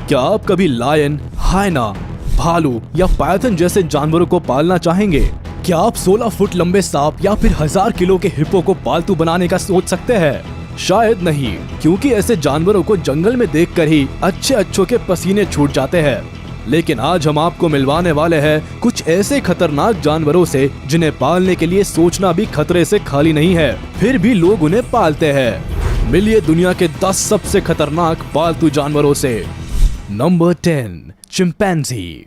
क्या आप कभी लायन, हायना, भालू या पायथन जैसे जानवरों को पालना चाहेंगे? क्या आप 16 फुट लंबे सांप या फिर 1000 किलो के हिप्पो को पालतू बनाने का सोच सकते हैं? शायद नहीं, क्योंकि ऐसे जानवरों को जंगल में देखकर ही अच्छों के पसीने छूट जाते हैं। लेकिन आज हम आपको मिलवाने वाले हैं कुछ ऐसे खतरनाक जानवरों से जिन्हें पालने के लिए सोचना भी खतरे से खाली नहीं है, फिर भी लोग उन्हें पालते हैं। मिलिए दुनिया के 10 सबसे खतरनाक पालतू जानवरों से। Number 10, chimpanzee.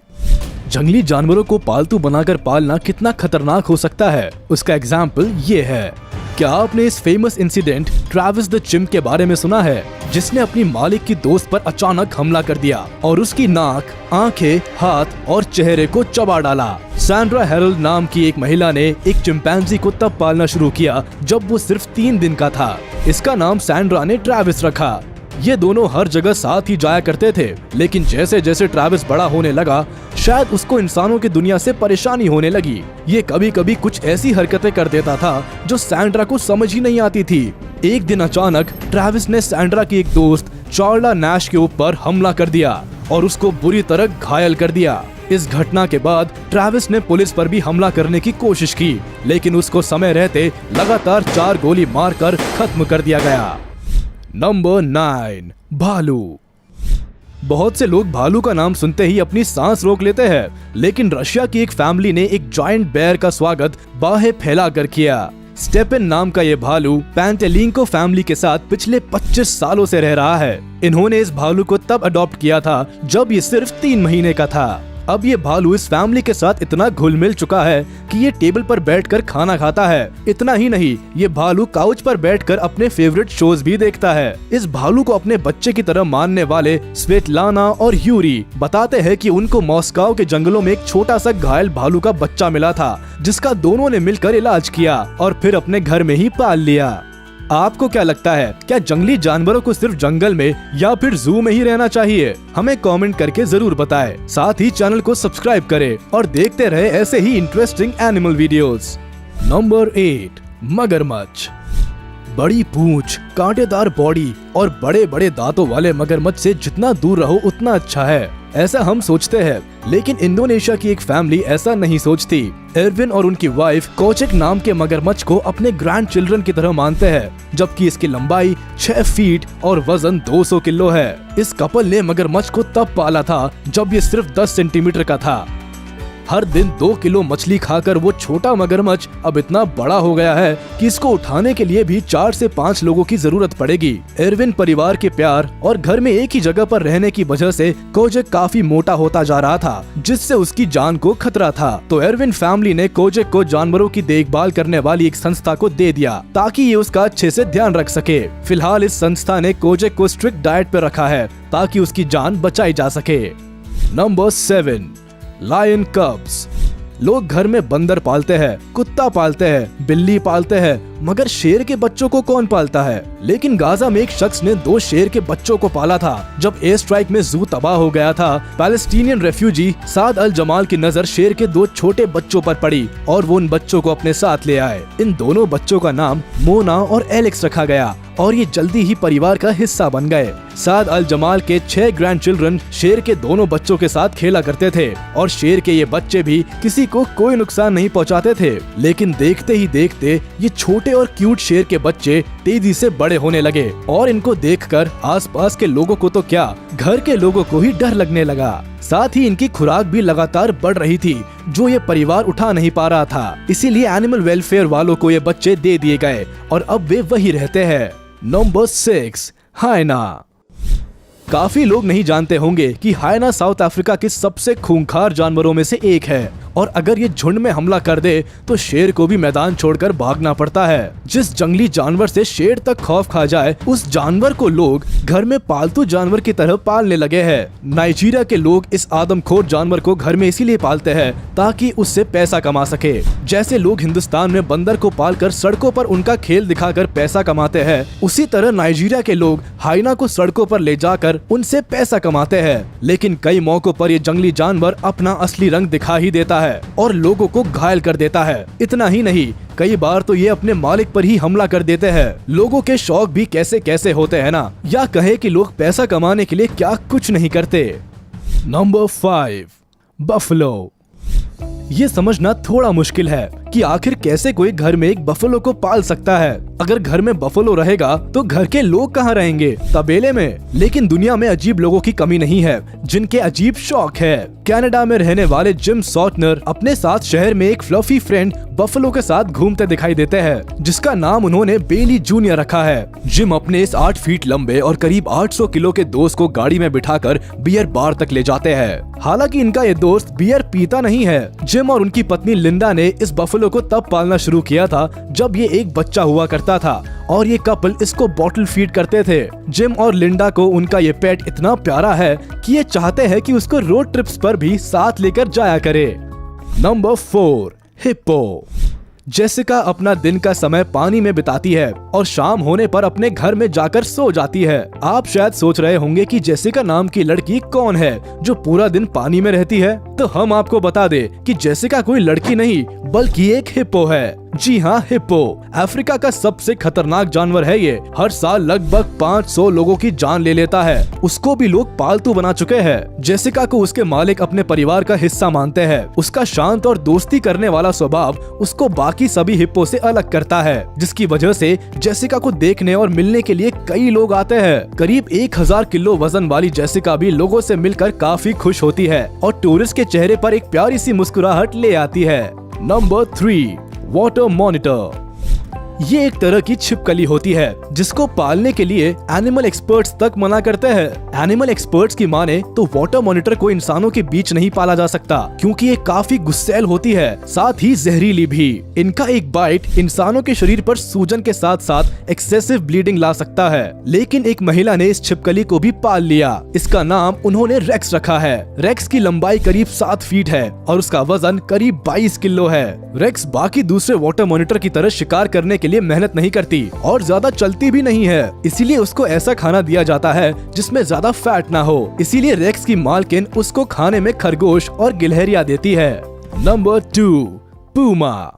जंगली जानवरों को पालतू बनाकर पालना कितना खतरनाक हो सकता है, उसका एग्जाम्पल ये है। क्या आपने इस famous incident Travis the chimp के बारे में सुना है, जिसने अपनी मालिक की दोस्त पर अचानक हमला कर दिया और उसकी नाक, आंखें, हाथ और चेहरे को चबा डाला? सैंड्रा हेरल्ड नाम की एक महिला ने एक चिंपैंजी को तब पालना शुरू किया जब वो सिर्फ 3 दिन का था। इसका नाम सैंड्रा ने ट्रैविस रखा। ये दोनों हर जगह साथ ही जाया करते थे, लेकिन जैसे जैसे ट्रैविस बड़ा होने लगा, शायद उसको इंसानों की दुनिया से परेशानी होने लगी। ये कभी कभी कुछ ऐसी हरकतें कर देता था जो सैंड्रा को समझ ही नहीं आती थी। एक दिन अचानक ट्रैविस ने सैंड्रा की एक दोस्त चार्ला नैश के ऊपर हमला कर दिया और उसको बुरी तरह घायल कर दिया। इस घटना के बाद ट्रैविस ने पुलिस पर भी हमला करने की कोशिश की, लेकिन उसको समय रहते लगातार 4 गोली मारकर खत्म कर दिया गया। नंबर 9, भालू। बहुत से लोग भालू का नाम सुनते ही अपनी सांस रोक लेते हैं, लेकिन रशिया की एक फैमिली ने एक जायंट बेयर का स्वागत बाहें फैलाकर किया। स्टेपन नाम का ये भालू पैंटेलिंको फैमिली के साथ पिछले 25 सालों से रह रहा है। इन्होंने इस भालू को तब अडॉप्ट किया था जब ये सिर्फ 3 महीने का था। अब ये भालू इस फैमिली के साथ इतना घुल मिल चुका है कि ये टेबल पर बैठकर खाना खाता है। इतना ही नहीं, ये भालू काउच पर बैठकर अपने फेवरेट शोज भी देखता है। इस भालू को अपने बच्चे की तरह मानने वाले स्वेटलाना और यूरी बताते हैं कि उनको मॉस्को के जंगलों में एक छोटा सा घायल भालू का बच्चा मिला था, जिसका दोनों ने मिलकर इलाज किया और फिर अपने घर में ही पाल लिया। आपको क्या लगता है, क्या जंगली जानवरों को सिर्फ जंगल में या फिर जू में ही रहना चाहिए? हमें कमेंट करके जरूर बताएं। साथ ही चैनल को सब्सक्राइब करें और देखते रहे ऐसे ही इंटरेस्टिंग एनिमल वीडियोस। नंबर 8, मगरमच्छ। बड़ी पूंछ, कांटेदार बॉडी और बड़े बड़े दांतों वाले मगरमच्छ से जितना दूर रहो उतना अच्छा है, ऐसा हम सोचते हैं। लेकिन इंडोनेशिया की एक फैमिली ऐसा नहीं सोचती। एरविन और उनकी वाइफ कोचेक नाम के मगरमच्छ को अपने ग्रैंड चिल्ड्रन की तरह मानते हैं, जबकि इसकी लंबाई 6 फीट और वजन 200 किलो है। इस कपल ने मगरमच्छ को तब पाला था जब ये सिर्फ 10 सेंटीमीटर का था। हर दिन 2 किलो मछली खाकर वो छोटा मगरमच्छ अब इतना बड़ा हो गया है कि इसको उठाने के लिए भी 4 से 5 लोगों की जरूरत पड़ेगी। एरविन परिवार के प्यार और घर में एक ही जगह पर रहने की वजह से कोजेक काफी मोटा होता जा रहा था, जिससे उसकी जान को खतरा था। तो एरविन फैमिली ने कोजेक को जानवरों की देखभाल करने वाली एक संस्था को दे दिया ताकि ये उसका अच्छे से ध्यान रख सके। फिलहाल इस संस्था ने कोजेक को स्ट्रिक्ट डाइट पे रखा है ताकि उसकी जान बचाई जा सके। Number 7, lion cubs. लोग घर में बंदर पालते हैं, कुत्ता पालते हैं, बिल्ली पालते हैं, मगर शेर के बच्चों को कौन पालता है? लेकिन गाजा में एक शख्स ने 2 शेर के बच्चों को पाला था। जब एयर स्ट्राइक में जू तबाह हो गया था, पैलेस्टीनियन रेफ्यूजी साद अल जमाल की नजर शेर के 2 छोटे बच्चों पर पड़ी और वो उन बच्चों को अपने साथ ले आए। इन दोनों बच्चों का नाम मोना और एलेक्स रखा गया और ये जल्दी ही परिवार का हिस्सा बन गए। साद अल जमाल के 6 ग्रैंड चिल्ड्रन शेर के दोनों बच्चों के साथ खेला करते थे और शेर के ये बच्चे भी किसी को कोई नुकसान नहीं पहुंचाते थे। लेकिन देखते ही देखते ये छोटे और क्यूट शेर के बच्चे तेजी से बड़े होने लगे और इनको देखकर आसपास के लोगों को तो क्या, घर के लोगों को ही डर लगने लगा। साथ ही इनकी खुराक भी लगातार बढ़ रही थी, जो ये परिवार उठा नहीं पा रहा था। इसीलिए एनिमल वेलफेयर वालों को ये बच्चे दे दिए गए और अब वे वही रहते हैं। नंबर 6, हायना। काफी लोग नहीं जानते होंगे कि हायना साउथ अफ्रीका के सबसे खूंखार जानवरों में से एक है और अगर ये झुंड में हमला कर दे तो शेर को भी मैदान छोड़कर भागना पड़ता है। जिस जंगली जानवर से शेर तक खौफ खा जाए, उस जानवर को लोग घर में पालतू जानवर की तरह पालने लगे हैं। नाइजीरिया के लोग इस आदमखोर जानवर को घर में इसीलिए पालते हैं ताकि उससे पैसा कमा सके। जैसे लोग हिंदुस्तान में बंदर को पालकर सड़कों पर उनका खेल दिखाकर पैसा कमाते हैं, उसी तरह नाइजीरिया के लोग हाइना को सड़कों पर ले जाकर उनसे पैसा कमाते हैं। लेकिन कई मौकों पर ये जंगली जानवर अपना असली रंग दिखा ही देता है है और लोगों को घायल कर देता है। इतना ही नहीं, कई बार तो ये अपने मालिक पर ही हमला कर देते हैं। लोगों के शौक भी कैसे कैसे होते हैं ना, या कहे कि लोग पैसा कमाने के लिए क्या कुछ नहीं करते। Number 5, buffalo. ये समझना थोड़ा मुश्किल है कि आखिर कैसे कोई घर में एक बफलो को पाल सकता है। अगर घर में बफलो रहेगा तो घर के लोग कहाँ रहेंगे? तबेले में। लेकिन दुनिया में अजीब लोगों की कमी नहीं है जिनके अजीब शौक है। कनाडा में रहने वाले जिम सॉटनर अपने साथ शहर में एक फ्लफी फ्रेंड बफलो के साथ घूमते दिखाई देते हैं, जिसका नाम उन्होंने बेली जूनियर रखा है। जिम अपने इस 8 फीट लंबे और करीब 800 किलो के दोस्त को गाड़ी में बिठाकर बियर बार तक ले जाते हैं। हालांकि इनका ये दोस्त बियर पीता नहीं है। जिम और उनकी पत्नी लिंडा ने इस बफलो को तब पालना शुरू किया था जब ये एक बच्चा हुआ करता था और ये कपल इसको बॉटल फीड करते थे। जिम और लिंडा को उनका ये पेट इतना प्यारा है कि ये चाहते हैं कि उसको रोड ट्रिप्स पर भी साथ लेकर जाया करे। Number 4, hippo. जेसिका अपना दिन का समय पानी में बिताती है और शाम होने पर अपने घर में जाकर सो जाती है। आप शायद सोच रहे होंगे कि जेसिका नाम की लड़की कौन है जो पूरा दिन पानी में रहती है, तो हम आपको बता दें कि जेसिका कोई लड़की नहीं बल्कि एक हिप्पो है। जी हाँ, हिप्पो अफ्रीका का सबसे खतरनाक जानवर है। ये हर साल लगभग 500 लोगों की जान ले लेता है। उसको भी लोग पालतू बना चुके हैं। जेसिका को उसके मालिक अपने परिवार का हिस्सा मानते हैं। उसका शांत और दोस्ती करने वाला स्वभाव उसको बाकी सभी हिप्पो से अलग करता है, जिसकी वजह से जेसिका को देखने और मिलने के लिए कई लोग आते हैं। करीब 1000 किलो वजन वाली जेसिका भी लोगों से मिलकर काफी खुश होती है और टूरिस्ट के चेहरे पर एक प्यारी सी मुस्कुराहट ले आती है। Number 3, water monitor. ये एक तरह की छिपकली होती है जिसको पालने के लिए एनिमल एक्सपर्ट्स तक मना करते हैं। एनिमल एक्सपर्ट्स की माने तो वाटर मॉनिटर को इंसानों के बीच नहीं पाला जा सकता क्योंकि ये काफी गुस्सैल होती है, साथ ही जहरीली भी। इनका एक बाइट इंसानों के शरीर पर सूजन के साथ साथ एक्सेसिव ब्लीडिंग ला सकता है। लेकिन एक महिला ने इस छिपकली को भी पाल लिया। इसका नाम उन्होंने रेक्स रखा है। रेक्स की लंबाई करीब 7 फीट है और उसका वजन करीब 22 किलो है। रेक्स बाकी दूसरे वाटर मॉनिटर की तरह शिकार करने के लिए मेहनत नहीं करती और ज्यादा चलती भी नहीं है, इसीलिए उसको ऐसा खाना दिया जाता है जिसमें ज्यादा फैट ना हो। इसीलिए रेक्स की मालकिन उसको खाने में खरगोश और गिलहरियां देती है। Number 2, Puma.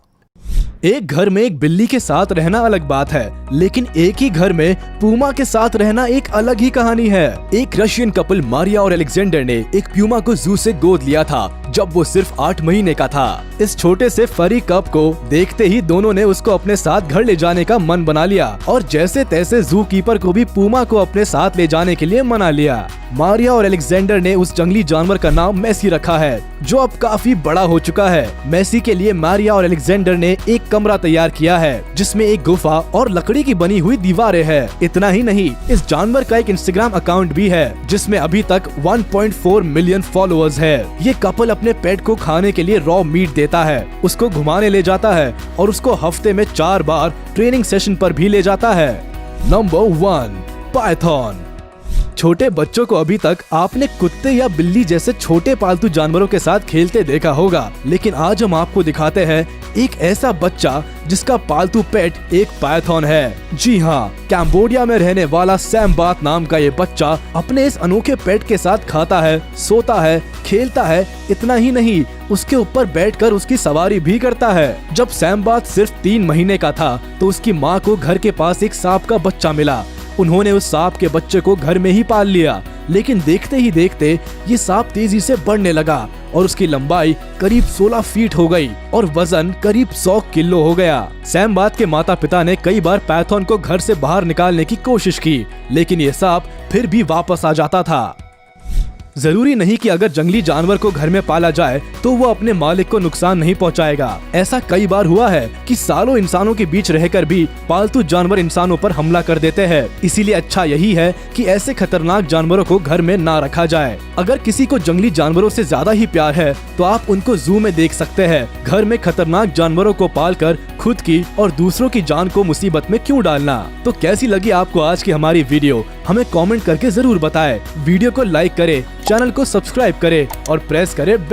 एक घर में एक बिल्ली के साथ रहना अलग बात है, लेकिन एक ही घर में पूमा के साथ रहना एक अलग ही कहानी है। एक रशियन कपल मारिया और अलेक्जेंडर ने एक प्यूमा को जू से गोद लिया था जब वो सिर्फ 8 महीने का था। इस छोटे से फरी कप को देखते ही दोनों ने उसको अपने साथ घर ले जाने का मन बना लिया और जैसे तैसे जू कीपर को भी पूमा को अपने साथ ले जाने के लिए मना लिया। मारिया और अलेक्जेंडर ने उस जंगली जानवर का नाम मैसी रखा है, जो अब काफी बड़ा हो चुका है। मैसी के लिए मारिया और अलेक्जेंडर ने एक कमरा तैयार किया है जिसमें एक गुफा और लकड़ी की बनी हुई दीवारें हैं। इतना ही नहीं, इस जानवर का एक इंस्टाग्राम अकाउंट भी है जिसमें अभी तक 1.4 मिलियन फॉलोअर्स है। ये कपल अपने पेट को खाने के लिए रॉ मीट देता है, उसको घुमाने ले जाता है और उसको हफ्ते में 4 बार ट्रेनिंग सेशन पर भी ले जाता है। Number 1, Python. छोटे बच्चों को अभी तक आपने कुत्ते या बिल्ली जैसे छोटे पालतू जानवरों के साथ खेलते देखा होगा, लेकिन आज हम आपको दिखाते हैं एक ऐसा बच्चा जिसका पालतू पेट एक पाइथन है। जी हाँ, कैम्बोडिया में रहने वाला सैमबात नाम का ये बच्चा अपने इस अनोखे पेट के साथ खाता है, सोता है, खेलता है। इतना ही नहीं, उसके ऊपर बैठकर उसकी सवारी भी करता है। जब सैमबात सिर्फ 3 महीने का था तो उसकी माँ को घर के पास एक सांप का बच्चा मिला। उन्होंने उस सांप के बच्चे को घर में ही पाल लिया, लेकिन देखते ही देखते ये सांप तेजी से बढ़ने लगा और उसकी लंबाई करीब 16 फीट हो गई और वजन करीब 100 किलो हो गया। सैमबात के माता पिता ने कई बार पाइथन को घर से बाहर निकालने की कोशिश की, लेकिन ये सांप फिर भी वापस आ जाता था। जरूरी नहीं कि अगर जंगली जानवर को घर में पाला जाए तो वो अपने मालिक को नुकसान नहीं पहुंचाएगा। ऐसा कई बार हुआ है कि सालों इंसानों के बीच रहकर भी पालतू जानवर इंसानों पर हमला कर देते हैं। इसीलिए अच्छा यही है कि ऐसे खतरनाक जानवरों को घर में ना रखा जाए। अगर किसी को जंगली जानवरों से ज्यादा ही प्यार है तो आप उनको जू में देख सकते हैं। घर में खतरनाक जानवरों को पालकर खुद की और दूसरों की जान को मुसीबत में क्यों डालना। तो कैसी लगी आपको आज की हमारी वीडियो, हमें कमेंट करके जरूर बताएं। वीडियो को लाइक करें, चैनल को सब्सक्राइब करें और प्रेस करें बेल